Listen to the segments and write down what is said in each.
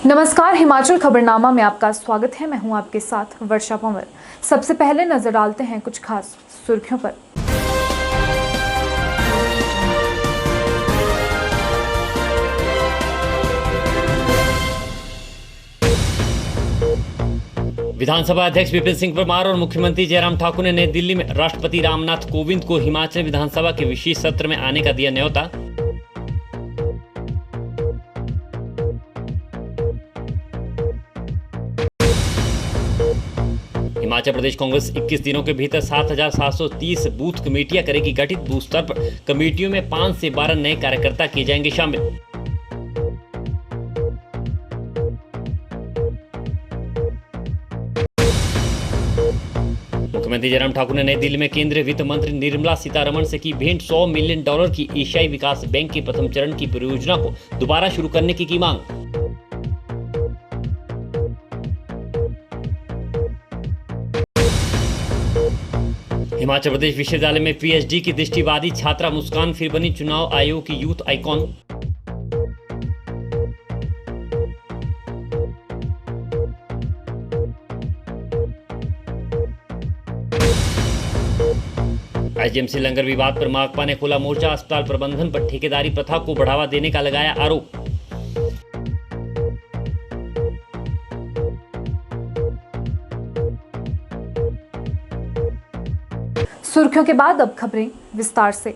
नमस्कार, हिमाचल खबरनामा में आपका स्वागत है। मैं हूं आपके साथ वर्षा पंवर। सबसे पहले नजर डालते हैं कुछ खास सुर्खियों पर। विधानसभा अध्यक्ष विपिन सिंह परमार और मुख्यमंत्री जयराम ठाकुर ने नई दिल्ली में राष्ट्रपति रामनाथ कोविंद को हिमाचल विधानसभा के विशेष सत्र में आने का दिया न्योता। हिमाचल प्रदेश कांग्रेस 21 दिनों के भीतर 7,730 बूथ कमेटियां करेगी गठित। बूथ स्तर पर कमेटियों में 5 से 12 नए कार्यकर्ता किए जाएंगे शामिल। मुख्यमंत्री जयराम ठाकुर ने नई दिल्ली में केंद्रीय वित्त मंत्री निर्मला सीतारमण से की भेंट। $100 मिलियन की एशियाई विकास बैंक के प्रथम चरण की परियोजना को दोबारा शुरू करने की मांग। हिमाचल प्रदेश विश्वविद्यालय में पीएचडी की दृष्टिबाधित छात्रा मुस्कान फिर बनी चुनाव आयोग की यूथ आइकॉन। आईजीएमसी लंगर विवाद पर माकपा ने खोला मोर्चा। अस्पताल प्रबंधन पर ठेकेदारी प्रथा को बढ़ावा देने का लगाया आरोप। सुर्खियों के बाद अब खबरें विस्तार से।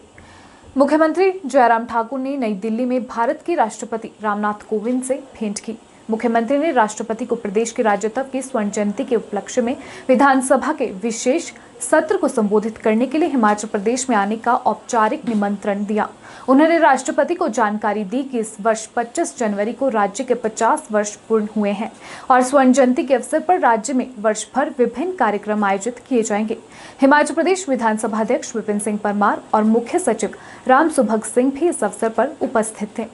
मुख्यमंत्री जयराम ठाकुर ने नई दिल्ली में भारत के राष्ट्रपति रामनाथ कोविंद से भेंट की। मुख्यमंत्री ने राष्ट्रपति को प्रदेश के राज्योत्सव की स्वर्ण जयंती के उपलक्ष्य में विधानसभा के विशेष सत्र को संबोधित करने के लिए हिमाचल प्रदेश में आने का औपचारिक निमंत्रण दिया। उन्होंने राष्ट्रपति को जानकारी दी कि इस वर्ष 25 जनवरी को राज्य के 50 वर्ष पूर्ण हुए हैं और स्वर्ण जयंती के अवसर पर राज्य में वर्ष भर विभिन्न कार्यक्रम आयोजित किए जाएंगे। हिमाचल प्रदेश विधानसभा अध्यक्ष विपिन सिंह परमार और मुख्य सचिव राम सुभग सिंह भी इस अवसर पर उपस्थित थे।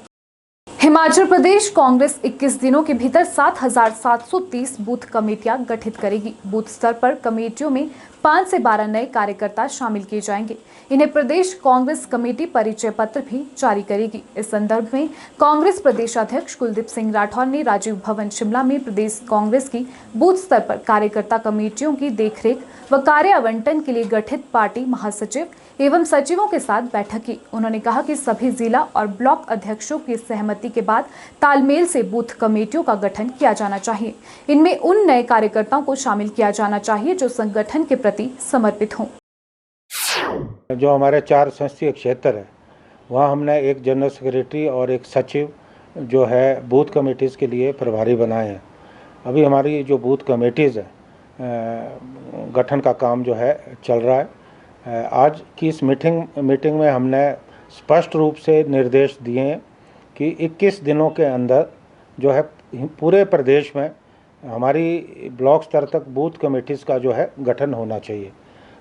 हिमाचल प्रदेश कांग्रेस 21 दिनों के भीतर 7,730 बूथ कमेटियां गठित करेगी। बूथ स्तर पर कमेटियों में 5 से 12 नए कार्यकर्ता शामिल किए जाएंगे। इन्हें प्रदेश कांग्रेस कमेटी परिचय पत्र भी जारी करेगी। इस संदर्भ में कांग्रेस प्रदेश अध्यक्ष कुलदीप सिंह राठौर ने राजीव भवन शिमला में प्रदेश कांग्रेस की बूथ स्तर पर कार्यकर्ता कमेटियों की देखरेख व कार्य आवंटन के लिए गठित पार्टी महासचिव एवं सचिवों के साथ बैठक की। उन्होंने कहा कि सभी जिला और ब्लॉक अध्यक्षों की सहमति के बाद तालमेल से बूथ कमेटियों का गठन किया जाना चाहिए। इनमें उन नए कार्यकर्ताओं को शामिल किया जाना चाहिए जो संगठन के प्रति समर्पित हों। जो हमारे 4 संसदीय क्षेत्र है वहाँ हमने एक जनरल सेक्रेटरी और एक सचिव जो है बूथ कमेटीज़ के लिए प्रभारी बनाए हैं। अभी हमारी जो बूथ कमेटीज़ है गठन का काम जो है चल रहा है। आज की इस मीटिंग में हमने स्पष्ट रूप से निर्देश दिए हैं कि 21 दिनों के अंदर जो है पूरे प्रदेश में हमारी ब्लॉक स्तर तक बूथ कमेटीज़ का जो है गठन होना चाहिए।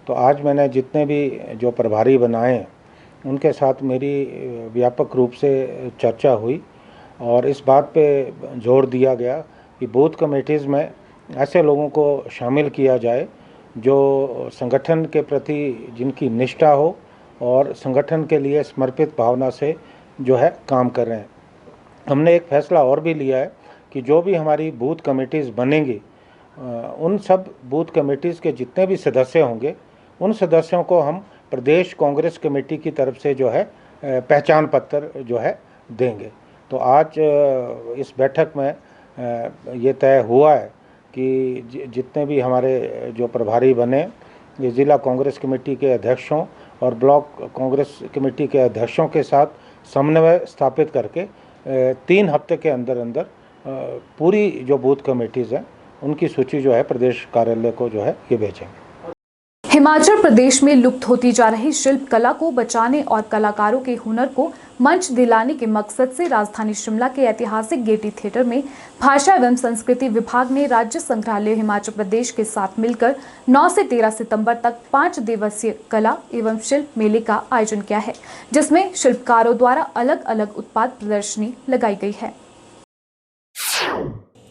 तो आज मैंने जितने भी जो प्रभारी बनाए हैं उनके साथ मेरी व्यापक रूप से चर्चा हुई और इस बात पे जोर दिया गया कि बूथ कमेटीज़ में ऐसे लोगों को शामिल किया जाए जो संगठन के प्रति जिनकी निष्ठा हो और संगठन के लिए समर्पित भावना से जो है काम कर रहे हैं। हमने एक फैसला और भी लिया है कि जो भी हमारी बूथ कमेटीज़ बनेंगी उन सब बूथ कमेटीज़ के जितने भी सदस्य होंगे उन सदस्यों को हम प्रदेश कांग्रेस कमेटी की तरफ से जो है पहचान पत्र जो है देंगे। तो आज इस बैठक में ये तय हुआ है कि जितने भी हमारे जो प्रभारी बने ये ज़िला कांग्रेस कमेटी के अध्यक्षों और ब्लॉक कांग्रेस कमेटी के अध्यक्षों के साथ समन्वय स्थापित करके 3 हफ्ते के अंदर पूरी जो बूथ कमेटीज़ हैं उनकी सूची जो है प्रदेश कार्यालय को जो है ये भेजेंगे। हिमाचल प्रदेश में लुप्त होती जा रही शिल्प कला को बचाने और कलाकारों के हुनर को मंच दिलाने के मकसद से राजधानी शिमला के ऐतिहासिक गेयटी थिएटर में भाषा एवं संस्कृति विभाग ने राज्य संग्रहालय हिमाचल प्रदेश के साथ मिलकर 9 से 13 सितंबर तक 5 दिवसीय कला एवं शिल्प मेले का आयोजन किया है, जिसमें शिल्पकारों द्वारा अलग अलग उत्पाद प्रदर्शनी लगाई गई है।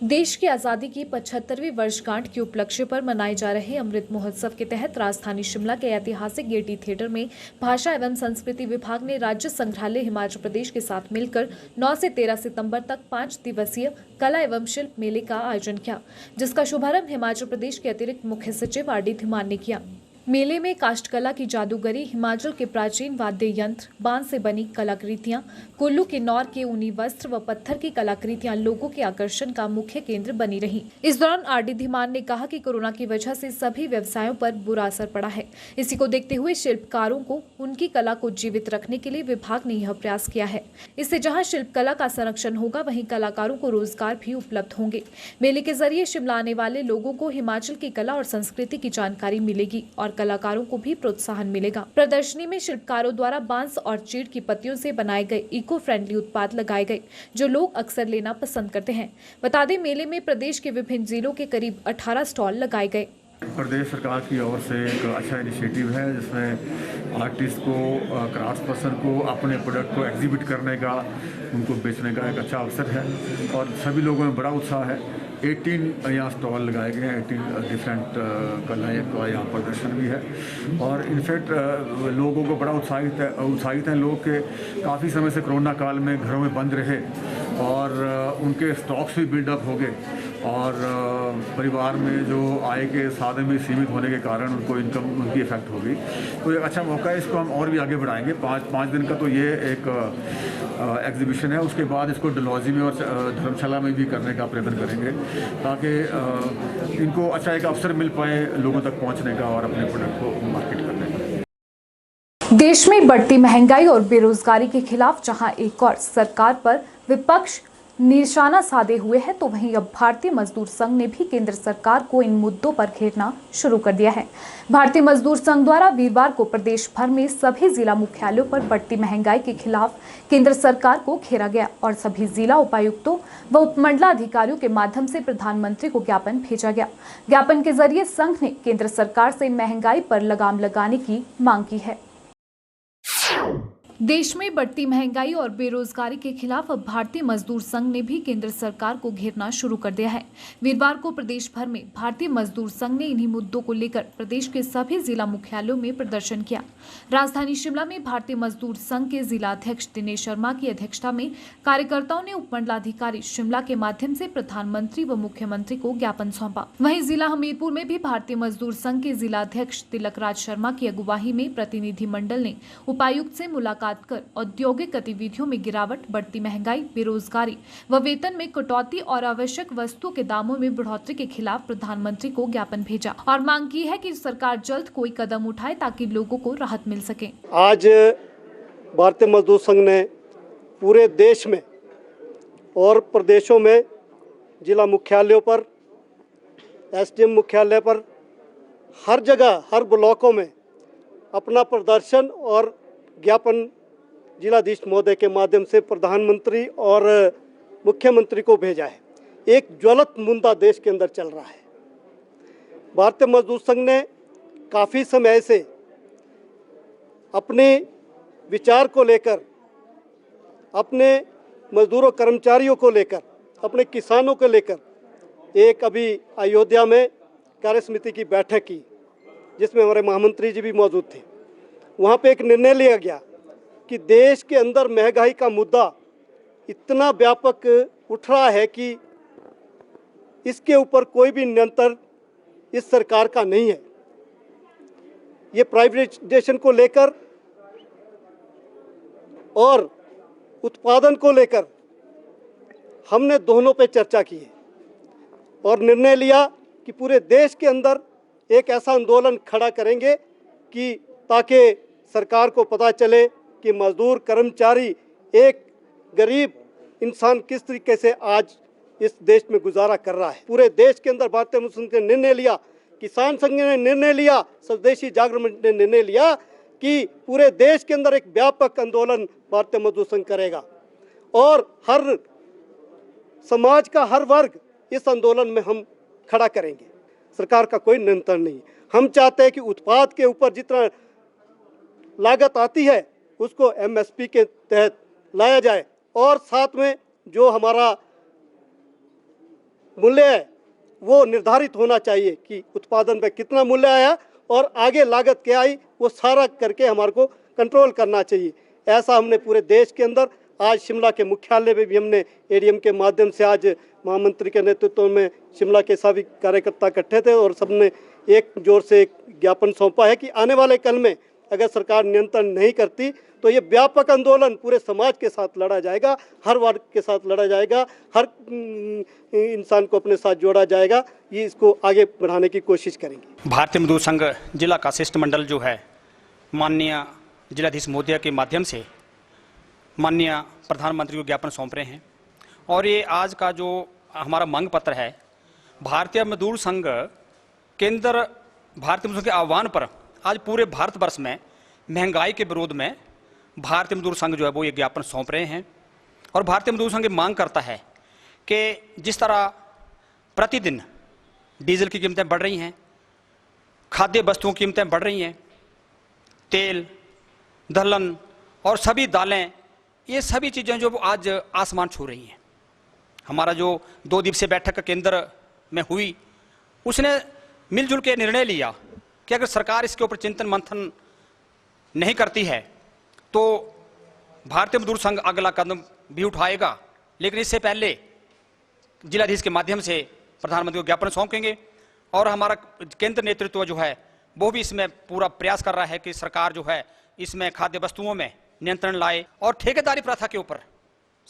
देश की आज़ादी की 75वीं वर्षगांठ के उपलक्ष्य पर मनाए जा रहे अमृत महोत्सव के तहत राजधानी शिमला के ऐतिहासिक गेयटी थिएटर में भाषा एवं संस्कृति विभाग ने राज्य संग्रहालय हिमाचल प्रदेश के साथ मिलकर 9 से 13 सितंबर तक 5 दिवसीय कला एवं शिल्प मेले का आयोजन किया, जिसका शुभारंभ हिमाचल प्रदेश के अतिरिक्त मुख्य सचिव आर डी धीमान ने किया। मेले में काष्ठकला की जादूगरी, हिमाचल के प्राचीन वाद्य यंत्र, बांस से बनी कलाकृतियां, कुल्लू किन्नौर के ऊनी वस्त्र व पत्थर की कलाकृतियां लोगों के आकर्षण का मुख्य केंद्र बनी रही। इस दौरान आर डी धीमान ने कहा कि कोरोना की वजह से सभी व्यवसायों पर बुरा असर पड़ा है। इसी को देखते हुए शिल्पकारों को उनकी कला को जीवित रखने के लिए विभाग ने यह प्रयास किया है। इससे जहाँ शिल्प कला का संरक्षण होगा, वहीं कलाकारों को रोजगार भी उपलब्ध होंगे। मेले के जरिए शिमला आने वाले लोगों को हिमाचल की कला और संस्कृति की जानकारी मिलेगी और कलाकारों को भी प्रोत्साहन मिलेगा। प्रदर्शनी में शिल्पकारों द्वारा बांस और चीड़ की पत्तियों से बनाए गए इको फ्रेंडली उत्पाद लगाए गए, जो लोग अक्सर लेना पसंद करते हैं। बता दें, मेले में प्रदेश के विभिन्न जिलों के करीब 18 स्टॉल लगाए गए। प्रदेश सरकार की ओर से एक अच्छा इनिशिएटिव है, जिसमें आर्टिस्ट को, क्राफ्ट पर्सन को अपने प्रोडक्ट को एग्जिबिट करने का, उनको बेचने का एक अच्छा अवसर है और सभी लोगों में बड़ा उत्साह है। 18 यहाँ स्टॉल लगाए गए हैं, 18 डिफरेंट कलाएँ का यहाँ प्रदर्शन भी है और इनफैक्ट लोगों को बड़ा उत्साहित हैं लोग के काफ़ी समय से कोरोना काल में घरों में बंद रहे और उनके स्टॉक्स भी बिल्डअप हो गए और परिवार में जो आय के साधन भी सीमित होने के कारण उनको इनकम उनकी इफेक्ट होगी। तो एक अच्छा मौका है, इसको हम और भी आगे बढ़ाएंगे। पाँच दिन का तो ये एक एग्जीबिशन है, उसके बाद इसको डलहौजी में और धर्मशाला में भी करने का प्रयत्न करेंगे ताकि इनको अच्छा एक अवसर मिल पाए लोगों तक पहुंचने का और अपने प्रोडक्ट को मार्केट करने का। देश में बढ़ती महंगाई और बेरोजगारी के खिलाफ जहां एक और सरकार पर विपक्ष निशाना साधे हुए है, तो वहीं अब भारतीय मजदूर संघ ने भी केंद्र सरकार को इन मुद्दों पर घेरना शुरू कर दिया है। भारतीय मजदूर संघ द्वारा वीरवार को प्रदेश भर में सभी जिला मुख्यालयों पर बढ़ती महंगाई के खिलाफ केंद्र सरकार को घेरा गया और सभी जिला उपायुक्तों व उपमंडलाधिकारियों के माध्यम से प्रधानमंत्री को ज्ञापन भेजा गया। ज्ञापन के जरिए संघ ने केंद्र सरकार से महंगाई पर लगाम लगाने की मांग की है। देश में बढ़ती महंगाई और बेरोजगारी के खिलाफ अब भारतीय मजदूर संघ ने भी केंद्र सरकार को घेरना शुरू कर दिया है। वीरवार को प्रदेश भर में भारतीय मजदूर संघ ने इन्हीं मुद्दों को लेकर प्रदेश के सभी जिला मुख्यालयों में प्रदर्शन किया। राजधानी शिमला में भारतीय मजदूर संघ के जिला अध्यक्ष दिनेश शर्मा की अध्यक्षता में कार्यकर्ताओं ने उपमंडलाधिकारी शिमला के माध्यम से प्रधानमंत्री व मुख्यमंत्री को ज्ञापन सौंपा। वहीं जिला हमीरपुर में भी भारतीय मजदूर संघ के जिला अध्यक्ष तिलक राज शर्मा की अगुवाई में प्रतिनिधि मंडल ने उपायुक्त से मुलाकात कर औद्योगिक गतिविधियों में गिरावट, बढ़ती महंगाई, बेरोजगारी व वेतन में कटौती और आवश्यक वस्तुओं के दामों में बढ़ोतरी के खिलाफ प्रधानमंत्री को ज्ञापन भेजा और मांग की है कि सरकार जल्द कोई कदम उठाए ताकि लोगों को राहत मिल सके। आज भारतीय मजदूर संघ ने पूरे देश में और प्रदेशों में जिला मुख्यालयों पर, एसडीएम मुख्यालय पर, हर जगह, हर ब्लॉकों में अपना प्रदर्शन और ज्ञापन जिलाधीश महोदय के माध्यम से प्रधानमंत्री और मुख्यमंत्री को भेजा है। एक ज्वलंत मुद्दा देश के अंदर चल रहा है। भारतीय मजदूर संघ ने काफ़ी समय से अपने विचार को लेकर, अपने मजदूरों कर्मचारियों को लेकर, अपने किसानों को लेकर एक अभी अयोध्या में कार्य समिति की बैठक की, जिसमें हमारे महामंत्री जी भी मौजूद थे। वहाँ पे एक निर्णय लिया गया कि देश के अंदर महंगाई का मुद्दा इतना व्यापक उठ रहा है कि इसके ऊपर कोई भी नियंत्रण इस सरकार का नहीं है। ये प्राइवेटाइजेशन को लेकर और उत्पादन को लेकर हमने दोनों पे चर्चा की है और निर्णय लिया कि पूरे देश के अंदर एक ऐसा आंदोलन खड़ा करेंगे कि ताकि सरकार को पता चले कि मजदूर कर्मचारी, एक गरीब इंसान किस तरीके से आज इस देश में गुजारा कर रहा है। पूरे देश के अंदर भारतीय मजदूर संघ ने निर्णय लिया, किसान संघ ने निर्णय लिया, स्वदेशी जागरण मंच ने निर्णय लिया कि पूरे देश के अंदर एक व्यापक आंदोलन भारतीय मजदूर संघ करेगा और हर समाज का हर वर्ग इस आंदोलन में हम खड़ा करेंगे। सरकार का कोई नियंत्रण नहीं। हम चाहते हैं कि उत्पाद के ऊपर जितना लागत आती है उसको एमएसपी के तहत लाया जाए और साथ में जो हमारा मूल्य है वो निर्धारित होना चाहिए कि उत्पादन पे कितना मूल्य आया और आगे लागत क्या आई, वो सारा करके हमारे को कंट्रोल करना चाहिए। ऐसा हमने पूरे देश के अंदर आज शिमला के मुख्यालय में भी हमने एडीएम के माध्यम से आज महामंत्री के नेतृत्व में शिमला के सभी कार्यकर्ता इकट्ठे थे और सबने एक जोर से एक ज्ञापन सौंपा है कि आने वाले कल में अगर सरकार नियंत्रण नहीं करती तो ये व्यापक आंदोलन पूरे समाज के साथ लड़ा जाएगा, हर वर्ग के साथ लड़ा जाएगा, हर इंसान को अपने साथ जोड़ा जाएगा। ये इसको आगे बढ़ाने की कोशिश करेंगे। भारतीय मजदूर संघ जिला का शिष्टमंडल जो है माननीय जिलाधीश महोदय के माध्यम से माननीय प्रधानमंत्री को ज्ञापन सौंप रहे हैं और ये आज का जो हमारा मांग पत्र है, भारतीय मजदूर संघ केंद्र भारतीय मजदूर के आह्वान पर आज पूरे भारतवर्ष में महंगाई के विरोध में भारतीय मजदूर संघ जो है वो ये ज्ञापन सौंप रहे हैं। और भारतीय मजदूर संघ मांग करता है कि जिस तरह प्रतिदिन डीजल की कीमतें बढ़ रही हैं, खाद्य वस्तुओं की कीमतें बढ़ रही हैं, तेल, दलहन और सभी दालें, ये सभी चीज़ें जो आज आसमान छू रही हैं। हमारा जो 2 दिवसीय बैठक केंद्र में हुई, उसने मिलजुल के निर्णय लिया कि अगर सरकार इसके ऊपर चिंतन मंथन नहीं करती है तो भारतीय मजदूर संघ अगला कदम भी उठाएगा। लेकिन इससे पहले जिलाधीश के माध्यम से प्रधानमंत्री को ज्ञापन सौंपेंगे और हमारा केंद्र नेतृत्व जो है वो भी इसमें पूरा प्रयास कर रहा है कि सरकार जो है इसमें खाद्य वस्तुओं में नियंत्रण लाए और ठेकेदारी प्रथा के ऊपर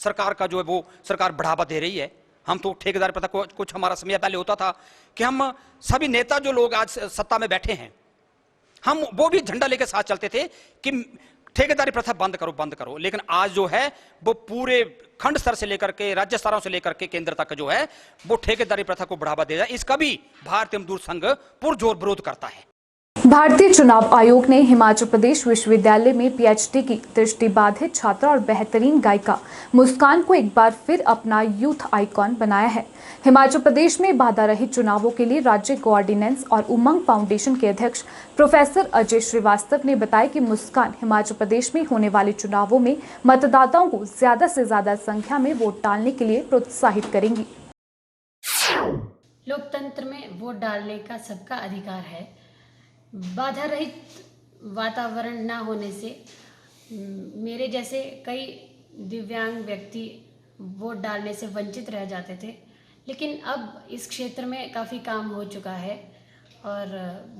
सरकार का जो है वो सरकार बढ़ावा दे रही है। हम तो ठेकेदारी प्रथा को कुछ हमारा समय पहले होता था कि हम सभी नेता जो लोग आज सत्ता में बैठे हैं, हम वो भी झंडा लेकर साथ चलते थे कि ठेकेदारी प्रथा बंद करो बंद करो। लेकिन आज जो है वो पूरे खंड स्तर से लेकर के राज्य स्तरों से लेकर के केंद्र तक जो है वो ठेकेदारी प्रथा को बढ़ावा दे रहा है। इसका भी भारतीय मजदूर संघ पुरजोर विरोध करता है। भारतीय चुनाव आयोग ने हिमाचल प्रदेश विश्वविद्यालय में पीएचडी की दृष्टिबाधित छात्रा और बेहतरीन गायिका मुस्कान को एक बार फिर अपना यूथ आइकॉन बनाया है। हिमाचल प्रदेश में बाधा रहित चुनावों के लिए राज्य कोऑर्डिनेंस और उमंग फाउंडेशन के अध्यक्ष प्रोफेसर अजय श्रीवास्तव ने बताया कि मुस्कान हिमाचल प्रदेश में होने वाले चुनावों में मतदाताओं को ज्यादा से ज्यादा संख्या में वोट डालने के लिए प्रोत्साहित करेंगी। लोकतंत्र में वोट डालने का सबका अधिकार है। बाधा रहित वातावरण ना होने से मेरे जैसे कई दिव्यांग व्यक्ति वोट डालने से वंचित रह जाते थे, लेकिन अब इस क्षेत्र में काफ़ी काम हो चुका है और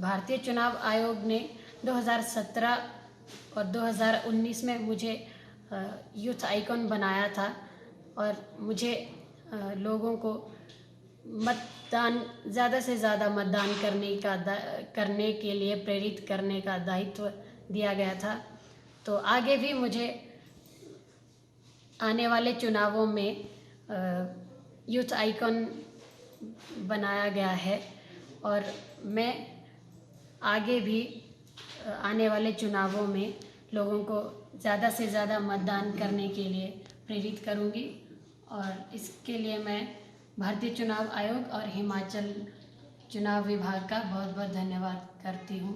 भारतीय चुनाव आयोग ने 2017 और 2019 में मुझे यूथ आइकॉन बनाया था और मुझे लोगों को मतदान ज़्यादा से ज़्यादा मतदान करने के लिए प्रेरित करने का दायित्व दिया गया था। तो आगे भी मुझे आने वाले चुनावों में यूथ आइकॉन बनाया गया है और मैं आगे भी आने वाले चुनावों में लोगों को ज़्यादा से ज़्यादा मतदान करने के लिए प्रेरित करूंगी और इसके लिए मैं भारतीय चुनाव आयोग और हिमाचल चुनाव विभाग का बहुत बहुत धन्यवाद करती हूँ।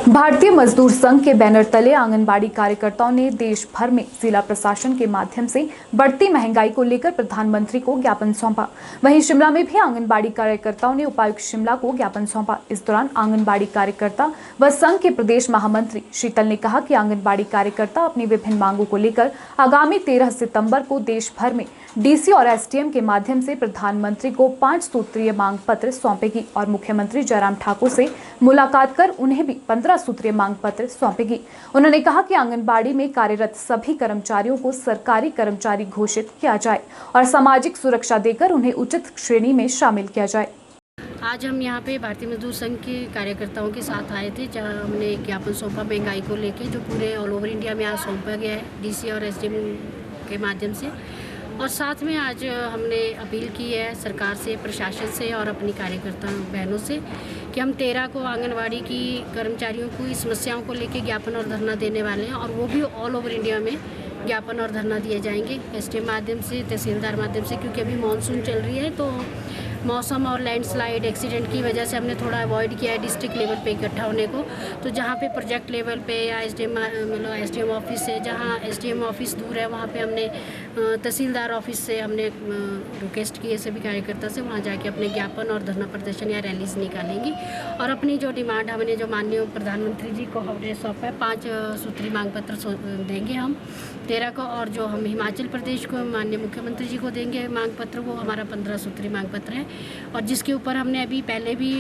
भारतीय मजदूर संघ के बैनर तले आंगनबाड़ी कार्यकर्ताओं ने देश भर में जिला प्रशासन के माध्यम से बढ़ती महंगाई को लेकर प्रधानमंत्री को ज्ञापन सौंपा। वहीं शिमला में भी आंगनबाड़ी कार्यकर्ताओं ने उपायुक्त शिमला को ज्ञापन सौंपा। इस दौरान आंगनबाड़ी कार्यकर्ता व संघ के प्रदेश महामंत्री शीतल ने कहा कि आंगनबाड़ी कार्यकर्ता अपनी विभिन्न मांगों को लेकर आगामी 13 सितंबर को देश भर में डीसी और एसडीएम के माध्यम से प्रधानमंत्री को 5 सूत्रीय मांग पत्र सौंपेगी और मुख्यमंत्री जयराम ठाकुर से मुलाकात कर उन्हें भी 15 सूत्रीय मांग पत्र सौंपेगी। उन्होंने कहा कि आंगनबाड़ी में कार्यरत सभी कर्मचारियों को सरकारी कर्मचारी घोषित किया जाए और सामाजिक सुरक्षा देकर उन्हें उचित श्रेणी में शामिल किया जाए। आज हम यहाँ पे भारतीय मजदूर संघ के कार्यकर्ताओं के साथ आए थे, जहाँ हमने ज्ञापन सौंपा महंगाई को लेकर, जो पूरे ऑल ओवर इंडिया में आज सौंपा गया है डीसी और एसडीएम के माध्यम से। और साथ में आज हमने अपील की है सरकार से, प्रशासन से और अपनी कार्यकर्ता बहनों से कि हम 13 को आंगनवाड़ी की कर्मचारियों को इस समस्याओं को लेकर ज्ञापन और धरना देने वाले हैं और वो भी ऑल ओवर इंडिया में ज्ञापन और धरना दिए जाएंगे एसडीएम माध्यम से, तहसीलदार माध्यम से, क्योंकि अभी मानसून चल रही है तो मौसम और लैंडस्लाइड एक्सीडेंट की वजह से हमने थोड़ा अवॉइड किया है डिस्ट्रिक्ट लेवल पे इकट्ठा होने को। तो जहाँ पे प्रोजेक्ट लेवल पे या एसडीएम ऑफिस है, जहाँ एसडीएम ऑफिस दूर है, वहाँ पे हमने तहसीलदार ऑफिस से हमने रिक्वेस्ट की है सभी कार्यकर्ता से, वहाँ जाके अपने ज्ञापन और धरना प्रदर्शन या रैलीज निकालेंगी और अपनी जो डिमांड हमने जो माननीय प्रधानमंत्री जी को हमने सौंपा है 5 सूत्री मांग पत्र देंगे हम 13 को, और जो हम हिमाचल प्रदेश को माननीय मुख्यमंत्री जी को देंगे मांग पत्र, वो हमारा 15 सूत्री मांग पत्र है। और जिसके ऊपर हमने अभी पहले भी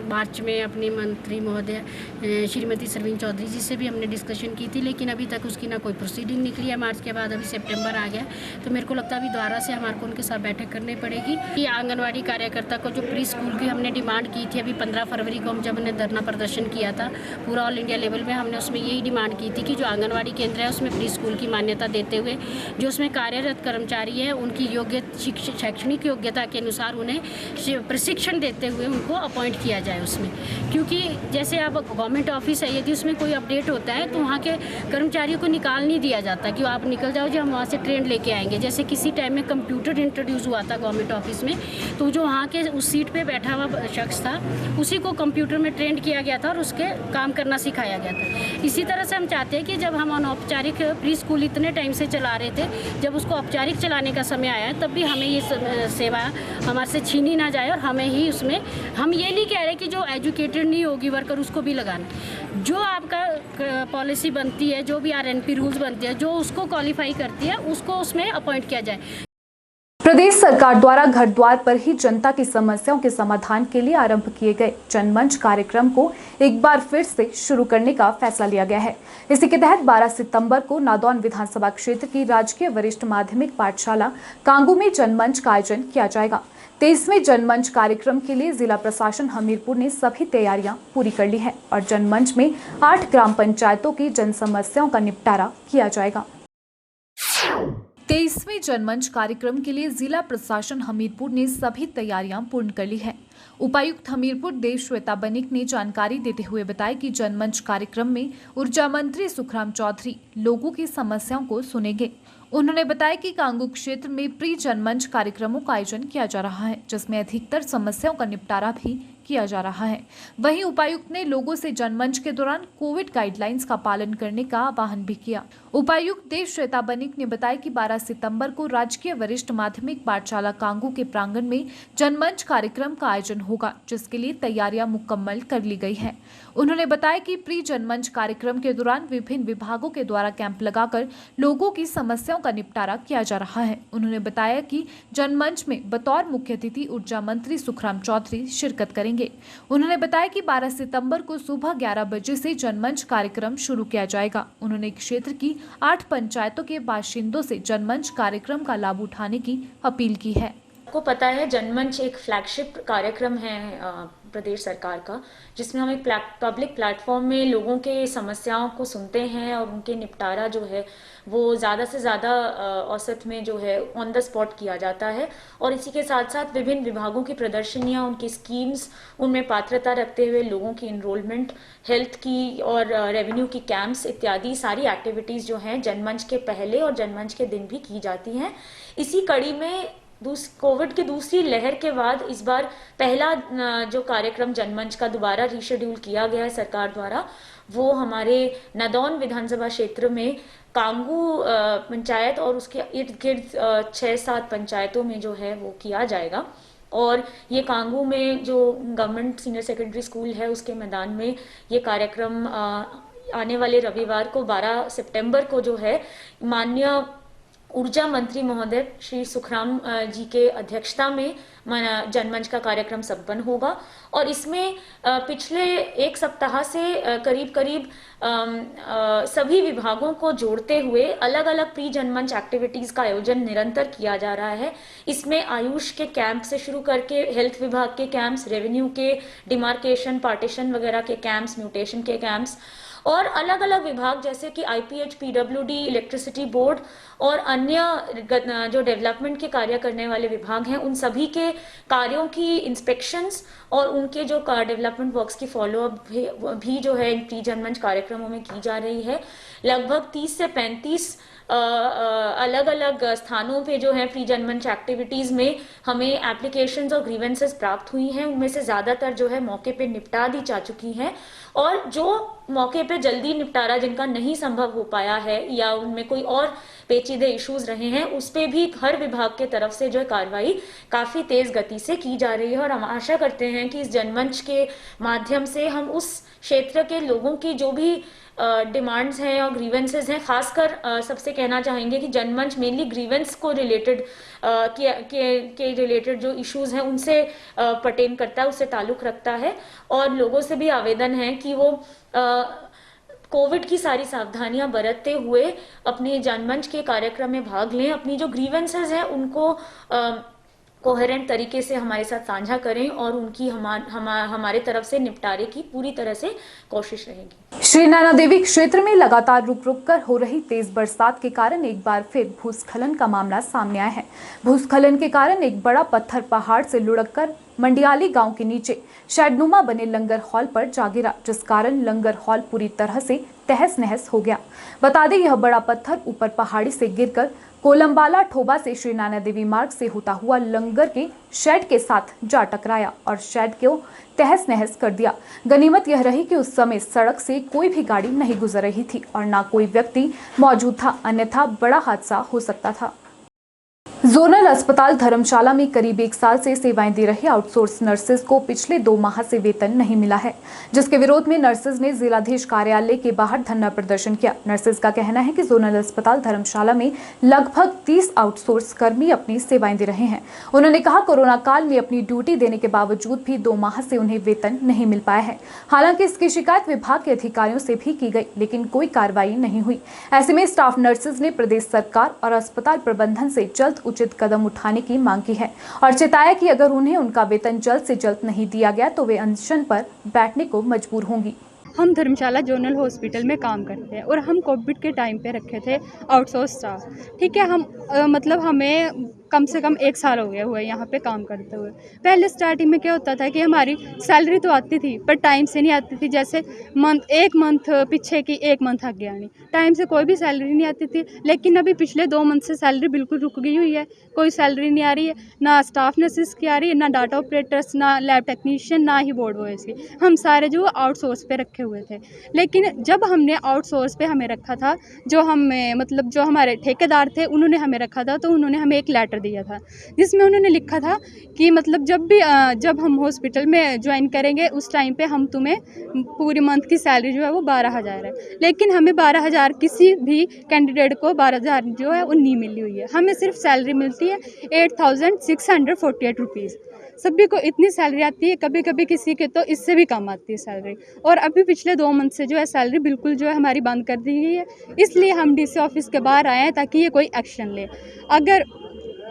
मार्च में अपनी मंत्री महोदय श्रीमती सरवीन चौधरी जी से भी हमने डिस्कशन की थी, लेकिन अभी तक उसकी ना कोई प्रोसीडिंग निकली है। मार्च के बाद अभी सितंबर आ गया, तो मेरे को लगता है अभी दोबारा से हमारे को उनके साथ बैठक करनी पड़ेगी कि आंगनवाड़ी कार्यकर्ता को जो प्री स्कूल की हमने डिमांड की थी, अभी 15 फरवरी को हम जब हमने धरना प्रदर्शन किया था पूरा ऑल इंडिया लेवल में, हमने उसमें यही डिमांड की थी कि जो आंगनवाड़ी केंद्र है उसमें प्री स्कूल की मान्यता देते हुए जो उसमें कार्यरत कर्मचारी है उनकी योग्य शैक्षणिक योग्यता के अनुसार उन्हें प्रशिक्षण देते हुए उनको अपॉइंट किया जाए उसमें। क्योंकि जैसे अब गवर्नमेंट ऑफिस है, यदि उसमें कोई अपडेट होता है तो वहाँ के कर्मचारियों को निकाल नहीं दिया जाता कि आप निकल जाओ जी हम वहाँ से ट्रेन लेके आएंगे। जैसे किसी टाइम में कंप्यूटर इंट्रोड्यूस हुआ था गवर्नमेंट ऑफिस में, तो जो वहाँ के उस सीट पे बैठा हुआ शख्स था उसी को कंप्यूटर में ट्रेंड किया गया था और उसके काम करना सिखाया गया था। इसी तरह से हम चाहते हैं कि जब हम अनौपचारिक प्री स्कूल इतने टाइम से चला रहे थे, जब उसको औपचारिक चलाने का समय आया तब भी हमें ये सेवा हमारे से छीनी ना जाए और हमें ही उसमें, हम ये नहीं कह रहे कि जो एजुकेटेड नहीं होगी वर्कर उसको भी लगाना, जो आपका पॉलिसी बनती है, जो भी RNP रूल्स बनते हैं, जो उसको क्वालिफाई करती है उसको उसमें अपॉइंट किया जाए। प्रदेश सरकार द्वारा घर द्वार पर ही जनता की समस्याओं के समाधान के लिए आरंभ किए गए जनमंच कार्यक्रम को एक बार फिर से शुरू करने का फैसला लिया गया है। इसी के तहत 12 सितंबर को नादौन विधानसभा क्षेत्र की राजकीय वरिष्ठ माध्यमिक पाठशाला कांगू में जनमंच का आयोजन किया जाएगा। 23वें जनमंच कार्यक्रम के लिए जिला प्रशासन हमीरपुर ने सभी तैयारियां पूरी कर ली है और जनमंच में 8 ग्राम पंचायतों की जन समस्याओं का निपटारा किया जाएगा। 23वें जनमंच कार्यक्रम के लिए जिला प्रशासन हमीरपुर ने सभी तैयारियां पूर्ण कर ली है। उपायुक्त हमीरपुर देव श्वेता बनिक ने जानकारी देते हुए बताया कि जनमंच कार्यक्रम में ऊर्जा मंत्री सुखराम चौधरी लोगों की समस्याओं को सुनेंगे। उन्होंने बताया कि कांगू क्षेत्र में प्री जनमंच कार्यक्रमों का आयोजन किया जा रहा है, जिसमें अधिकतर समस्याओं का निपटारा भी किया जा रहा है। वहीं उपायुक्त ने लोगों से जनमंच के दौरान कोविड गाइडलाइंस का पालन करने का आह्वान भी किया। उपायुक्त देव श्वेता बनिक ने बताया कि 12 सितंबर को राजकीय वरिष्ठ माध्यमिक पाठशाला कांगू के प्रांगण में जनमंच कार्यक्रम का आयोजन होगा, जिसके लिए तैयारियां मुकम्मल कर ली गई है। उन्होंने बताया कि प्री जनमंच कार्यक्रम के दौरान विभिन्न विभागों के द्वारा कैंप लगाकर लोगों की समस्याओं का निपटारा किया जा रहा है। उन्होंने बताया कि जनमंच में बतौर मुख्य अतिथि ऊर्जा मंत्री सुखराम चौधरी शिरकत करेंगे। उन्होंने बताया कि 12 सितंबर को सुबह 11 बजे से जनमंच कार्यक्रम शुरू किया जाएगा। उन्होंने क्षेत्र की 8 पंचायतों के बाशिंदों से जनमंच कार्यक्रम का लाभ उठाने की अपील की है। आपको पता है जनमंच एक फ्लैगशिप कार्यक्रम है प्रदेश सरकार का, जिसमें हम एक पब्लिक प्लेटफॉर्म में लोगों के समस्याओं को सुनते हैं और उनके निपटारा जो है वो ज़्यादा से ज़्यादा औसत में जो है ऑन द स्पॉट किया जाता है। और इसी के साथ साथ विभिन्न विभागों की प्रदर्शनियाँ, उनकी स्कीम्स, उनमें पात्रता रखते हुए लोगों की इनरोलमेंट, हेल्थ की और रेवेन्यू की कैंप्स इत्यादि सारी एक्टिविटीज़ जो हैं जनमंच के पहले और जनमंच के दिन भी की जाती हैं। इसी कड़ी में कोविड की दूसरी लहर के बाद इस बार पहला जो कार्यक्रम जनमंच का दोबारा रीशेड्यूल किया गया है सरकार द्वारा, वो हमारे नादौन विधानसभा क्षेत्र में कांगू पंचायत और उसके इर्द गिर्द 6-7 पंचायतों में जो है वो किया जाएगा। और ये कांगू में जो गवर्नमेंट सीनियर सेकेंडरी स्कूल है उसके मैदान में ये कार्यक्रम आने वाले रविवार को 12 सितंबर को जो है माननीय ऊर्जा मंत्री महोदय श्री सुखराम जी के अध्यक्षता में जनमंच का कार्यक्रम संपन्न होगा। और इसमें पिछले एक सप्ताह से करीब सभी विभागों को जोड़ते हुए अलग अलग प्री जनमंच एक्टिविटीज का आयोजन निरंतर किया जा रहा है। इसमें आयुष के कैंप से शुरू करके हेल्थ विभाग के कैंप्स, रेवेन्यू के डिमार्केशन पार्टीशन वगैरह के कैंप्स, म्यूटेशन के कैंप्स और अलग अलग विभाग जैसे कि IPH, PWD, इलेक्ट्रिसिटी बोर्ड और अन्य जो डेवलपमेंट के कार्य करने वाले विभाग हैं, उन सभी के कार्यों की इंस्पेक्शंस और उनके जो डेवलपमेंट वर्क्स की फॉलोअप भी जो है इन प्री जनमंच कार्यक्रमों में की जा रही है। लगभग 30 से 35 अलग अलग स्थानों पे जो है प्री जनमंच एक्टिविटीज में हमें एप्लीकेशंस और ग्रीवेंसेस प्राप्त हुई हैं। उनमें से ज्यादातर जो है मौके पे निपटा दी जा चुकी हैं और जो मौके पे जल्दी निपटारा जिनका नहीं संभव हो पाया है या उनमें कोई और पेचीदे इश्यूज रहे हैं, उस पे भी हर विभाग के तरफ से जो है कार्रवाई काफ़ी तेज़ गति से की जा रही है। और हम आशा करते हैं कि इस जनमंच के माध्यम से हम उस क्षेत्र के लोगों की जो भी डिमांड्स हैं और ग्रीवेंसेस हैं, खासकर सबसे कहना चाहेंगे कि जनमंच मेनली ग्रीवेंस को रिलेटेड के रिलेटेड जो इश्यूज हैं उनसे पर्टेन करता है, उससे ताल्लुक़ रखता है। और लोगों से भी आवेदन है कि वो कोविड की सारी सावधानियां बरतते हुए अपने जनमंच के कार्यक्रम में भाग लें, अपनी जो ग्रीवेंसेस हैं उनको कोहेरेंट तरीके से हमारे साथ साझा करें और उनकी हमारे तरफ से निपटारे की पूरी तरह से कोशिश रहेगी। श्री नैना देवी क्षेत्र में लगातार रुक रुक कर हो रही तेज बरसात के कारण एक बार फिर भूस्खलन का मामला सामने आया है। भूस्खलन के कारण एक बड़ा पत्थर पहाड़ से लुढ़ककर मंडियाली गांव के नीचे शेडनुमा बने लंगर हॉल पर जा गिरा, जिस कारण लंगर हॉल पूरी तरह से तहस नहस हो गया। बता दें, यह बड़ा पत्थर ऊपर पहाड़ी से गिरकर कोलंबाला ठोबा से श्री नैना देवी मार्ग से होता हुआ लंगर के शेड के साथ जा टकराया और शेड को तहस नहस कर दिया। गनीमत यह रही कि उस समय सड़क से कोई भी गाड़ी नहीं गुजर रही थी और ना कोई व्यक्ति मौजूद था, अन्यथा बड़ा हादसा हो सकता था। जोनल अस्पताल धर्मशाला में करीब 1 साल से सेवाएं दे रही आउटसोर्स नर्सेज को पिछले 2 माह से वेतन नहीं मिला है, जिसके विरोध में नर्सेज ने जिलाधीश कार्यालय के बाहर धरना प्रदर्शन किया। नर्सेज का कहना है कि जोनल अस्पताल धर्मशाला में लगभग 30 आउटसोर्स कर्मी अपनी सेवाएं दे रहे हैं। उन्होंने कहा, कोरोना काल में अपनी ड्यूटी देने के बावजूद भी 2 माह से उन्हें वेतन नहीं मिल पाया है। हालांकि इसकी शिकायत विभाग के अधिकारियों से भी की गई, लेकिन कोई कार्रवाई नहीं हुई। ऐसे में स्टाफ नर्सेज ने प्रदेश सरकार और अस्पताल प्रबंधन से जल्द उचित कदम उठाने की मांग की है और चेताया कि अगर उन्हें उनका वेतन जल्द से जल्द नहीं दिया गया तो वे अनशन पर बैठने को मजबूर होंगी। हम धर्मशाला जोनल हॉस्पिटल में काम करते हैं और हम कोविड के टाइम पे रखे थे आउटसोर्स स्टाफ। ठीक है, हम मतलब हमें कम से कम 1 साल हो गया हुआ है यहाँ पे काम करते हुए। पहले स्टार्टिंग में क्या होता था कि हमारी सैलरी तो आती थी पर टाइम से नहीं आती थी। जैसे एक मंथ पीछे की 1 मंथ आगे आनी, टाइम से कोई भी सैलरी नहीं आती थी। लेकिन अभी पिछले 2 मंथ से सैलरी बिल्कुल रुक गई हुई है, कोई सैलरी नहीं आ रही है, ना स्टाफ नर्सेस की आ रही है, ना डाटा ऑपरेटर्स, ना लैब टेक्नीशियन, ना ही बोर्ड बॉयज़ की। हम सारे जो आउटसोर्स पे रखे हुए थे। लेकिन जब हमने आउटसोर्स पे हमें रखा था, जो हमें मतलब जो हमारे ठेकेदार थे उन्होंने हमें रखा था, तो उन्होंने हमें एक लेटर दिया था जिसमें उन्होंने लिखा था कि मतलब जब हम हॉस्पिटल में ज्वाइन करेंगे उस टाइम पे हम तुम्हें पूरी मंथ की सैलरी जो है वो 12,000 है। लेकिन हमें 12,000 किसी भी कैंडिडेट को 12,000 जो है वो नहीं मिली हुई है। हमें सिर्फ सैलरी मिलती है 8,648 रुपीज़। सभी को इतनी सैलरी आती है, कभी कभी किसी के तो इससे भी कम आती है सैलरी। और अभी पिछले 2 मंथ से जो है सैलरी बिल्कुल जो है हमारी बंद कर दी गई है। इसलिए हम डीसी ऑफिस के बाहर आए हैं ताकि ये कोई एक्शन ले। अगर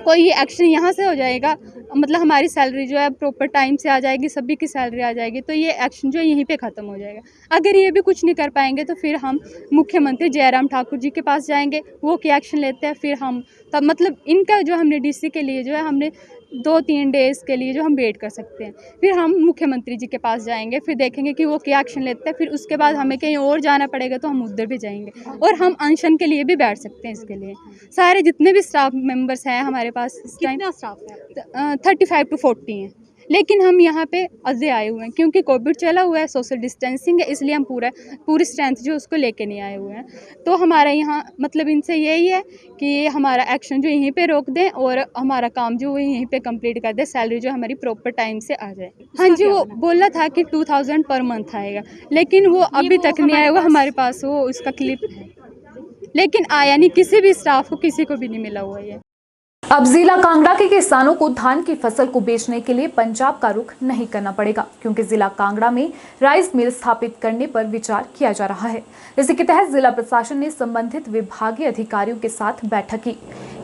कोई ये एक्शन यहाँ से हो जाएगा, मतलब हमारी सैलरी जो है प्रॉपर टाइम से आ जाएगी, सभी की सैलरी आ जाएगी, तो ये एक्शन जो है यहीं पे ख़त्म हो जाएगा। अगर ये भी कुछ नहीं कर पाएंगे तो फिर हम मुख्यमंत्री जयराम ठाकुर जी के पास जाएंगे, वो क्या एक्शन लेते हैं फिर हम तब मतलब इनका जो हमने डीसी के लिए जो है हमने 2-3 डेज़ के लिए जो हम वेट कर सकते हैं। फिर हम मुख्यमंत्री जी के पास जाएंगे, फिर देखेंगे कि वो क्या एक्शन लेते हैं। फिर उसके बाद हमें कहीं और जाना पड़ेगा तो हम उधर भी जाएंगे और हम अनशन के लिए भी बैठ सकते हैं। इसके लिए सारे जितने भी स्टाफ मेंबर्स हैं हमारे पास इस टाइम 35 to 40 हैं। लेकिन हम यहाँ पे अजे आए हुए हैं क्योंकि कोविड चला हुआ है, सोशल डिस्टेंसिंग है, इसलिए हम पूरी स्ट्रेंथ जो उसको लेके नहीं आए हुए हैं। तो हमारा यहाँ मतलब इनसे यही है कि हमारा एक्शन जो यहीं पे रोक दें और हमारा काम जो यहीं पे कंप्लीट कर दें, सैलरी जो हमारी प्रॉपर टाइम से आ जाए। हाँ जी, वो बोला था कि 2,000 पर मंथ आएगा, लेकिन वो अभी तक नहीं आया हुआ हमारे पास। वो उसका क्लिप है लेकिन आया नहीं, किसी भी स्टाफ को किसी को भी नहीं मिला हुआ है। अब जिला कांगड़ा के किसानों को धान की फसल को बेचने के लिए पंजाब का रुख नहीं करना पड़ेगा, क्योंकि जिला कांगड़ा में राइस मिल स्थापित करने पर विचार किया जा रहा है। इसी के तहत जिला प्रशासन ने संबंधित विभागीय अधिकारियों के साथ बैठक की।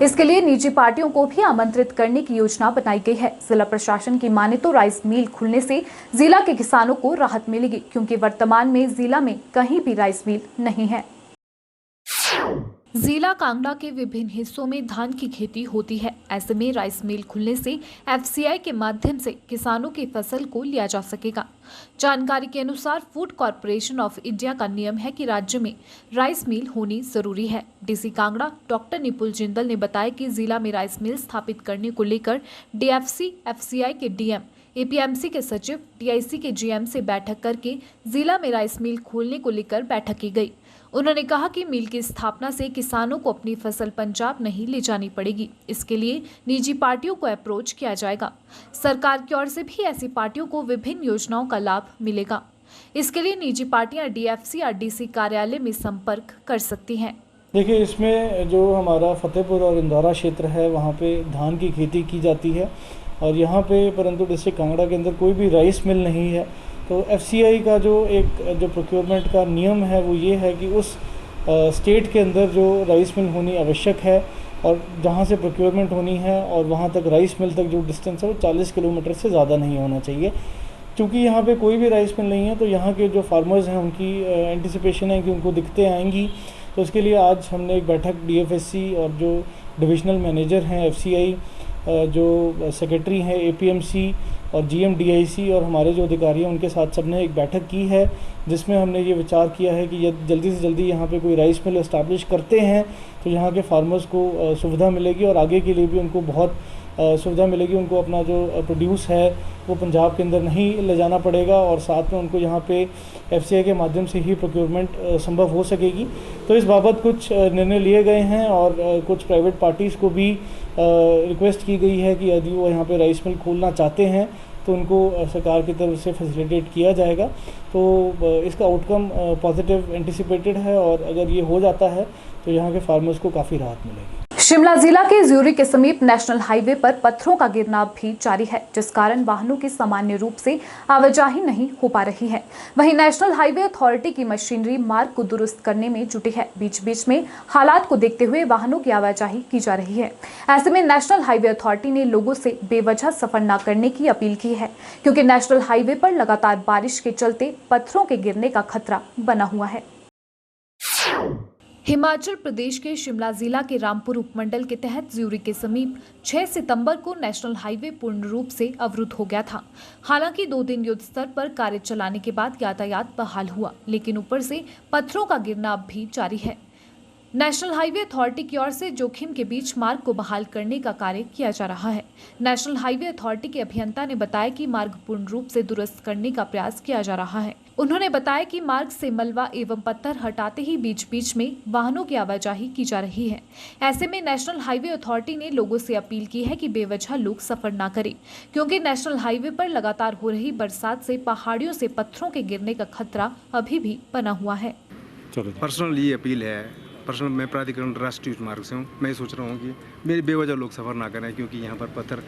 इसके लिए निजी पार्टियों को भी आमंत्रित करने की योजना बनाई गई है। जिला प्रशासन की माने तो राइस मिल खुलने से जिला के किसानों को राहत मिलेगी, क्योंकि वर्तमान में जिला में कहीं भी राइस मिल नहीं है। जिला कांगड़ा के विभिन्न हिस्सों में धान की खेती होती है। ऐसे में राइस मिल खुलने से एफसीआई के माध्यम से किसानों की फसल को लिया जा सकेगा। जानकारी के अनुसार फूड कॉर्पोरेशन ऑफ इंडिया का नियम है कि राज्य में राइस मिल होनी जरूरी है। DC Kangra doctor nipple Jindal ने बताया कि जिला में राइस मिल स्थापित करने को लेकर डीएफसी, एफसीआई के डीएम एपीएमसी के सचिव, टीआईसी के जीएम से बैठक करके जिला में राइस मिल खोलने को लेकर बैठक की गई। उन्होंने कहा कि मिल की स्थापना से किसानों को अपनी फसल पंजाब नहीं ले जानी पड़ेगी। इसके लिए निजी पार्टियों को अप्रोच किया जाएगा। सरकार की ओर से भी ऐसी पार्टियों को विभिन्न योजनाओं का लाभ मिलेगा। इसके लिए निजी पार्टियां डीएफसी या डीसी कार्यालय में संपर्क कर सकती हैं। देखिए, इसमें जो हमारा फतेहपुर और इंदौरा क्षेत्र है वहाँ पे धान की खेती की जाती है और यहाँ पे परंतु डिस्ट्रिक्ट कांगड़ा के अंदर कोई भी राइस मिल नहीं है। तो एफसीआई का जो प्रोक्योरमेंट का नियम है वो ये है कि उस स्टेट के अंदर जो राइस मिल होनी आवश्यक है और जहाँ से प्रोक्योरमेंट होनी है और वहाँ तक राइस मिल तक जो डिस्टेंस है वो 40 किलोमीटर से ज़्यादा नहीं होना चाहिए। क्योंकि यहाँ पे कोई भी राइस मिल नहीं है तो यहाँ के जो फार्मर्स हैं उनकी एंटिसिपेशन है कि उनको दिक्कतें आएंगी। तो उसके लिए आज हमने एक बैठक डीएफएससी और जो डिविजनल मैनेजर हैं एफसीआई, जो सेक्रेटरी हैं एपीएमसी और जीएम डीआईसी और हमारे जो अधिकारी हैं उनके साथ सबने एक बैठक की है, जिसमें हमने ये विचार किया है कि यदि जल्दी से जल्दी यहाँ पे कोई राइस मिल इस्टेब्लिश करते हैं तो यहाँ के फार्मर्स को सुविधा मिलेगी और आगे के लिए भी उनको बहुत सुविधा मिलेगी। उनको अपना जो प्रोड्यूस है वो पंजाब के अंदर नहीं ले जाना पड़ेगा और साथ में उनको यहाँ पे एफसीआई के माध्यम से ही प्रोक्योरमेंट संभव हो सकेगी। तो इस बाबत कुछ निर्णय लिए गए हैं और कुछ प्राइवेट पार्टीज़ को भी रिक्वेस्ट की गई है कि यदि वो यहाँ पे राइस मिल खोलना चाहते हैं तो उनको सरकार की तरफ से फैसिलिटेट किया जाएगा। तो इसका आउटकम पॉजिटिव एंटिसिपेटेड है और अगर ये हो जाता है तो यहाँ के फार्मर्स को काफ़ी राहत मिलेगी। शिमला जिला के ज्यूरी के समीप नेशनल हाईवे पर पत्थरों का गिरना भी जारी है, जिस कारण वाहनों की सामान्य रूप से आवाजाही नहीं हो पा रही है। वहीं नेशनल हाईवे अथॉरिटी की मशीनरी मार्ग को दुरुस्त करने में जुटी है। बीच बीच में हालात को देखते हुए वाहनों की आवाजाही की जा रही है। ऐसे में नेशनल हाईवे अथॉरिटी ने लोगों से बेवजह सफर न करने की अपील की है, क्योंकि नेशनल हाईवे पर लगातार बारिश के चलते पत्थरों के गिरने का खतरा बना हुआ है। हिमाचल प्रदेश के शिमला जिला के रामपुर उपमंडल के तहत ज्यूरी के समीप 6 सितंबर को नेशनल हाईवे पूर्ण रूप से अवरुद्ध हो गया था। हालांकि 2 दिन युद्ध स्तर पर कार्य चलाने के बाद यातायात बहाल हुआ, लेकिन ऊपर से पत्थरों का गिरना अब भी जारी है। नेशनल हाईवे अथॉरिटी की ओर से जोखिम के बीच मार्ग को बहाल करने का कार्य किया जा रहा है। नेशनल हाईवे अथॉरिटी के अभियंता ने बताया कि मार्ग पूर्ण रूप से दुरुस्त करने का प्रयास किया जा रहा है। उन्होंने बताया कि मार्ग से मलबा एवं पत्थर हटाते ही बीच बीच में वाहनों की आवाजाही की जा रही है। ऐसे में नेशनल हाईवे अथॉरिटी ने लोगों से अपील की है कि बेवजह लोग सफर न करें, क्योंकि नेशनल हाईवे पर लगातार हो रही बरसात से पहाड़ियों से पत्थरों के गिरने का खतरा अभी भी बना हुआ है। पर्सनल ये अपील है, पर्सनल मैं प्राधिकरण राष्ट्रीय मार्ग से हूँ। मैं सोच रहा हूँ कि मेरी बेवजह लोग सफ़र ना करें, क्योंकि यहाँ पर पत्थर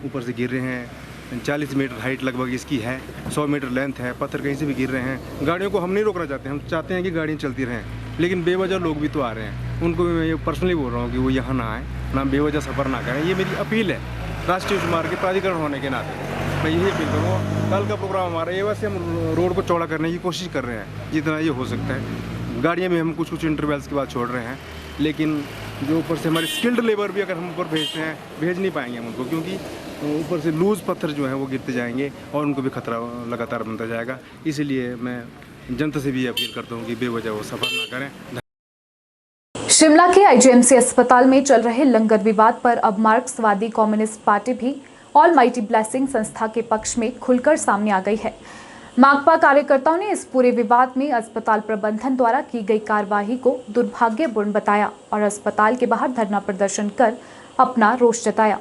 ऊपर से गिर रहे हैं। 40 मीटर हाइट लगभग इसकी है, 100 मीटर लेंथ है, पत्थर कहीं से भी गिर रहे हैं। गाड़ियों को हम नहीं रोकना चाहते, हम चाहते हैं कि गाड़ियाँ चलती रहें, लेकिन बेवजह लोग भी तो आ रहे हैं। उनको भी मैं ये पर्सनली बोल रहा हूँ कि वो यहाँ ना आए, ना बेवजह सफ़र ना करें। ये मेरी अपील है राष्ट्रीय मार्ग के प्राधिकरण होने के नाते। मैं यही अपील करूँगा। कल का प्रोग्राम हमारा ये, वैसे हम रोड को चौड़ा करने की कोशिश कर रहे हैं जितना ये हो सकता है। गाड़ियाँ भी हम कुछ इंटरवल्स के बाद छोड़ रहे हैं, लेकिन जो ऊपर से हमारे स्किल्ड लेबर भी अगर हम ऊपर भेजते हैं, भेज नहीं पाएंगे हम उनको, क्योंकि ऊपर से लूज पत्थर जो हैं वो गिरते जाएंगे और उनको भी खतरा लगातार बनता जाएगा। इसीलिए मैं जनता से भी अपील करता हूँ कि बेवजह वो सफ़र ना करें। शिमला के आईजीएमसी अस्पताल में चल रहे लंगर विवाद पर अब मार्क्सवादी कम्युनिस्ट पार्टी भी ऑलमाइटी ब्लेसिंग संस्था के पक्ष में खुलकर सामने आ गई है। माकपा कार्यकर्ताओं ने इस पूरे विवाद में अस्पताल प्रबंधन द्वारा की गई कार्रवाई को दुर्भाग्यपूर्ण बताया और अस्पताल के बाहर धरना प्रदर्शन कर अपना रोष जताया।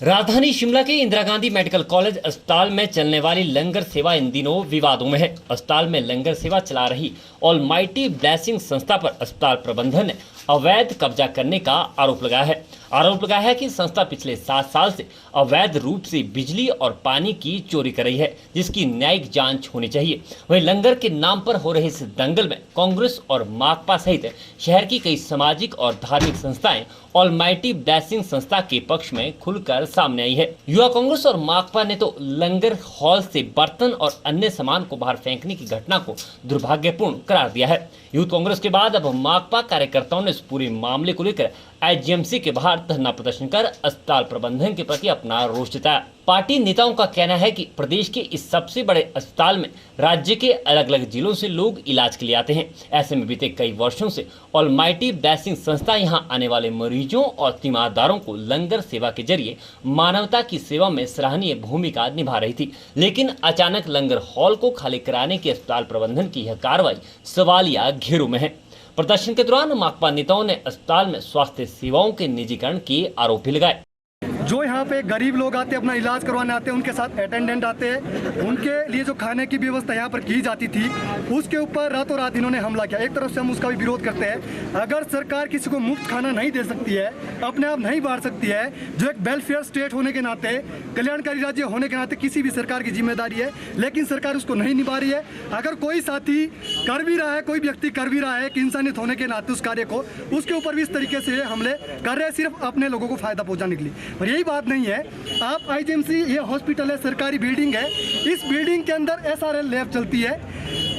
राजधानी शिमला के इंदिरा गांधी मेडिकल कॉलेज अस्पताल में चलने वाली लंगर सेवा इन दिनों विवादों में है। अस्पताल में लंगर सेवा चला रही ऑलमाइटी ब्लेसिंग संस्था पर अस्पताल प्रबंधन ने अवैध कब्जा करने का आरोप लगाया है कि संस्था पिछले 7 साल से अवैध रूप से बिजली और पानी की चोरी कर रही है, जिसकी न्यायिक जांच होनी चाहिए। वहीं लंगर के नाम पर हो रहे इस दंगल में कांग्रेस और माकपा सहित शहर की कई सामाजिक और धार्मिक संस्थाएं ऑलमाइटी ब्लेसिंग संस्था के पक्ष में खुलकर सामने आई है। युवा कांग्रेस और माकपा ने तो लंगर हॉल से बर्तन और अन्य सामान को बाहर फेंकने की घटना को दुर्भाग्यपूर्ण करार दिया है। यूथ कांग्रेस के बाद अब माकपा कार्यकर्ताओं ने इस पूरे मामले को लेकर आईजीएमसी के बाहर धरना प्रदर्शन कर अस्पताल प्रबंधन के प्रति अपना रोष जताया। पार्टी नेताओं का कहना है कि प्रदेश के इस सबसे बड़े अस्पताल में राज्य के अलग अलग जिलों से लोग इलाज के लिए आते हैं। ऐसे में बीते कई वर्षों से ऑलमाइटी ब्लेसिंग संस्था यहां आने वाले मरीजों और तीमारदारों को लंगर सेवा के जरिए मानवता की सेवा में सराहनीय भूमिका निभा रही थी। लेकिन अचानक लंगर हॉल को खाली कराने की अस्पताल प्रबंधन की यह कार्रवाई सवालिया घेरों में है। प्रदर्शन के दौरान माकपा नेताओं ने अस्पताल में स्वास्थ्य सेवाओं के निजीकरण के आरोप भी लगाए। जो यहाँ पे गरीब लोग आते हैं, अपना इलाज करवाने आते हैं, उनके साथ अटेंडेंट आते हैं, उनके लिए जो खाने की व्यवस्था यहाँ पर की जाती थी उसके ऊपर रातों रात इन्होंने हमला किया। एक तरफ से हम उसका भी विरोध करते हैं। अगर सरकार किसी को मुफ्त खाना नहीं दे सकती है, अपने आप नहीं बांट सकती है, जो एक वेलफेयर स्टेट होने के नाते, कल्याणकारी राज्य होने के नाते किसी भी सरकार की जिम्मेदारी है, लेकिन सरकार उसको नहीं निभा रही है। अगर कोई साथी कर भी रहा है, कोई व्यक्ति कर भी रहा है कि इंसानियत होने के नाते उस कार्य को, उसके ऊपर भी इस तरीके से हमले कर रहे हैं सिर्फ अपने लोगों को फायदा पहुँचाने के लिए। और यही बात नहीं है। आप आईजीएमसी, ये हॉस्पिटल है, सरकारी बिल्डिंग है, इस बिल्डिंग के अंदर एसआरएल लैब चलती है।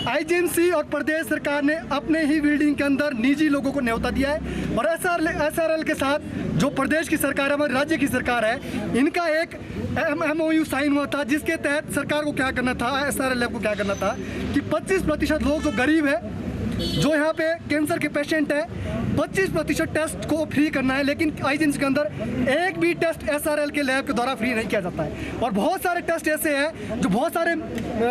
आईजीएमसी और प्रदेश सरकार ने अपने ही बिल्डिंग के अंदर निजी लोगों को न्योता दिया है और एसआरएल के साथ जो प्रदेश की सरकार है, हमारे राज्य की सरकार है, इनका एक MOU साइन हुआ था, जिसके तहत सरकार को क्या करना था, एसआरएल लैब को क्या करना था कि 25% लोग जो गरीब है, जो यहाँ पे कैंसर के पेशेंट है, 25% टेस्ट को फ्री करना है। लेकिन आईजीएमसी के अंदर एक भी टेस्ट एसआरएल के लैब के द्वारा फ्री नहीं किया जाता है। और बहुत सारे टेस्ट ऐसे हैं जो बहुत सारे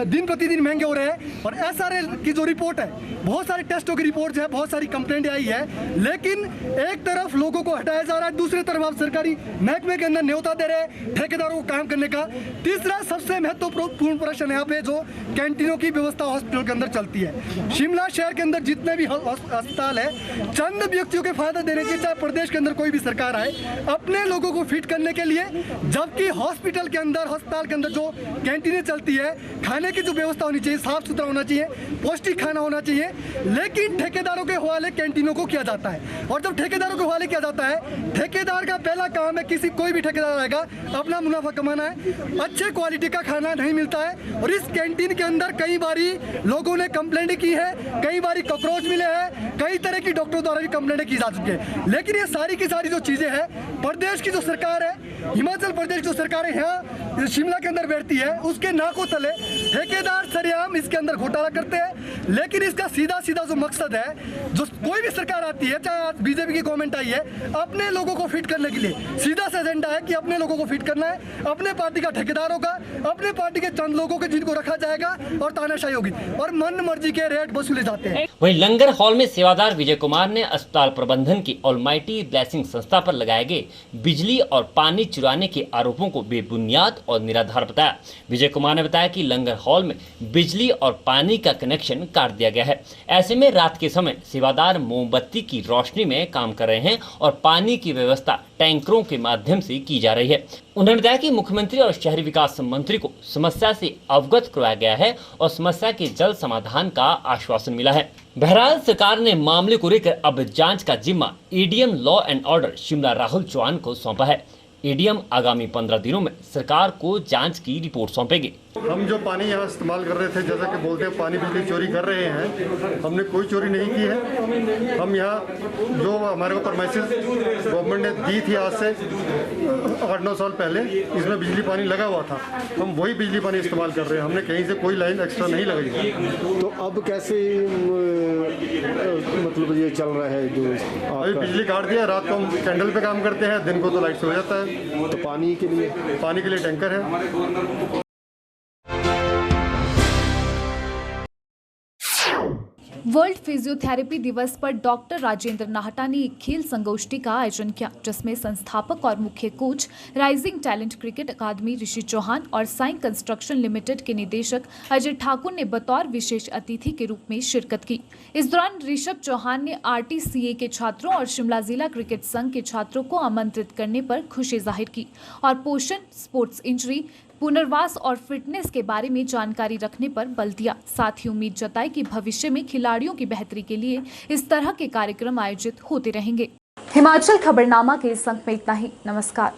दिन प्रतिदिन महंगे हो रहे हैं। और एसआरएल की जो रिपोर्ट है, बहुत सारे टेस्टों की रिपोर्ट है, बहुत सारी कंप्लेंट आई है, लेकिन एक तरफ लोगों को हटाया जा रहा है, दूसरी तरफ आप सरकारी महकमे के अंदर न्योता दे रहे हैं ठेकेदारों को काम करने का। तीसरा सबसे महत्वपूर्ण प्रश्न यहाँ पे जो कैंटीनों की व्यवस्था हॉस्पिटल के अंदर चलती है। शिमला शहर के अंदर जितने भी अस्पताल है, चंद व्यक्तियों के फायदा देने की, चाहे प्रदेश के अंदर कोई भी सरकार आए, अपने लोगों को फिट करने के लिए, जबकि हॉस्पिटल के अंदर, अस्पताल के अंदर जो कैंटीनें चलती है, खाने की जो व्यवस्था होनी चाहिए, साफ सुथरा होना चाहिए, पौष्टिक खाना होना चाहिए, लेकिन ठेकेदारों के हवाले कैंटीनों को किया जाता है। और जब ठेकेदारों के हवाले किया जाता है, ठेकेदार का पहला काम है, कोई भी ठेकेदार आएगा, अपना मुनाफा कमाना है, अच्छे क्वालिटी का खाना नहीं मिलता है। और इस कैंटीन के अंदर कई बारी लोगों ने कंप्लेंट की है, कई बारी कॉकरोच मिले हैं, कई तरह की डॉक्टरों द्वारा भी कंप्लेंट की जा चुकी है। लेकिन ये सारी की सारी जो चीजें हैं, प्रदेश की जो सरकार है, हिमाचल प्रदेश जो सरकार है, यहाँ शिमला के अंदर बैठती है, उसके नाकों तले ठेकेदार सरेआम इसके अंदर घोटाला करते हैं। लेकिन इसका सीधा सीधा जो मकसद है, जो कोई भी सरकार आती है, चाहे आज बीजेपी की गवर्नमेंट आई है, अपने लोगों को फिट करने के लिए सीधा सा एजेंडा है कि अपने लोगों को फिट करना है, अपने पार्टी का ठेकेदार होगा, अपने पार्टी के चंद लोगों के जिनको रखा जाएगा और तानाशाही होगी और मन मर्जी के रेट वसूले जाते हैं। वहीं लंगर हॉल में सेवादार विजय कुमार ने अस्पताल प्रबंधन की ऑलमाइटी ब्लेसिंग संस्था पर लगाए गए बिजली और पानी चुराने के आरोपों को बेबुनियाद और निराधार बताया। विजय कुमार ने बताया कि लंगर हॉल में बिजली और पानी का कनेक्शन काट दिया गया है। ऐसे में रात के समय सेवादार मोमबत्ती की रोशनी में काम कर रहे हैं और पानी की व्यवस्था टैंकरों के माध्यम से की जा रही है। उन्होंने बताया कि मुख्यमंत्री और शहरी विकास मंत्री को समस्या से अवगत करवाया गया है और समस्या के जल्द समाधान का आश्वासन मिला है। बहरहाल सरकार ने मामले को लेकर अब जांच का जिम्मा ADM law and order Shimla Rahul Chauhan को सौंपा है। एडीएम आगामी 15 दिनों में सरकार को जांच की रिपोर्ट सौंपेंगे। हम जो पानी यहाँ इस्तेमाल कर रहे थे, जैसा कि बोलते हैं पानी बिजली चोरी कर रहे हैं, हमने कोई चोरी नहीं की है। हम यहाँ जो हमारे को परमिशन गवर्नमेंट ने दी थी आज से 8-9 साल पहले, इसमें बिजली पानी लगा हुआ था, हम वही बिजली पानी इस्तेमाल कर रहे हैं। हमने कहीं से कोई लाइन एक्स्ट्रा नहीं लगाई। तो अब कैसे मतलब ये चल रहा है? जो अभी बिजली काट दिया, रात को हम कैंडल पे काम करते हैं, दिन को तो लाइट से हो जाता है। तो पानी के लिए टैंकर है। वर्ल्ड फिजियोथेरेपी दिवस पर डॉक्टर राजेंद्र नाहटा ने एक खेल संगोष्ठी का आयोजन किया, जिसमें संस्थापक और मुख्य कोच राइजिंग टैलेंट क्रिकेट अकादमी ऋषि चौहान और साइन कंस्ट्रक्शन लिमिटेड के निदेशक अजय ठाकुर ने बतौर विशेष अतिथि के रूप में शिरकत की। इस दौरान ऋषभ चौहान ने RTCA के छात्रों और शिमला जिला क्रिकेट संघ के छात्रों को आमंत्रित करने पर खुशी जाहिर की और पोषण, स्पोर्ट्स इंजरी, पुनर्वास और फिटनेस के बारे में जानकारी रखने पर बल दिया। साथ ही उम्मीद जताई कि भविष्य में खिलाड़ियों की बेहतरी के लिए इस तरह के कार्यक्रम आयोजित होते रहेंगे। हिमाचल खबरनामा के इस अंक में इतना ही। नमस्कार।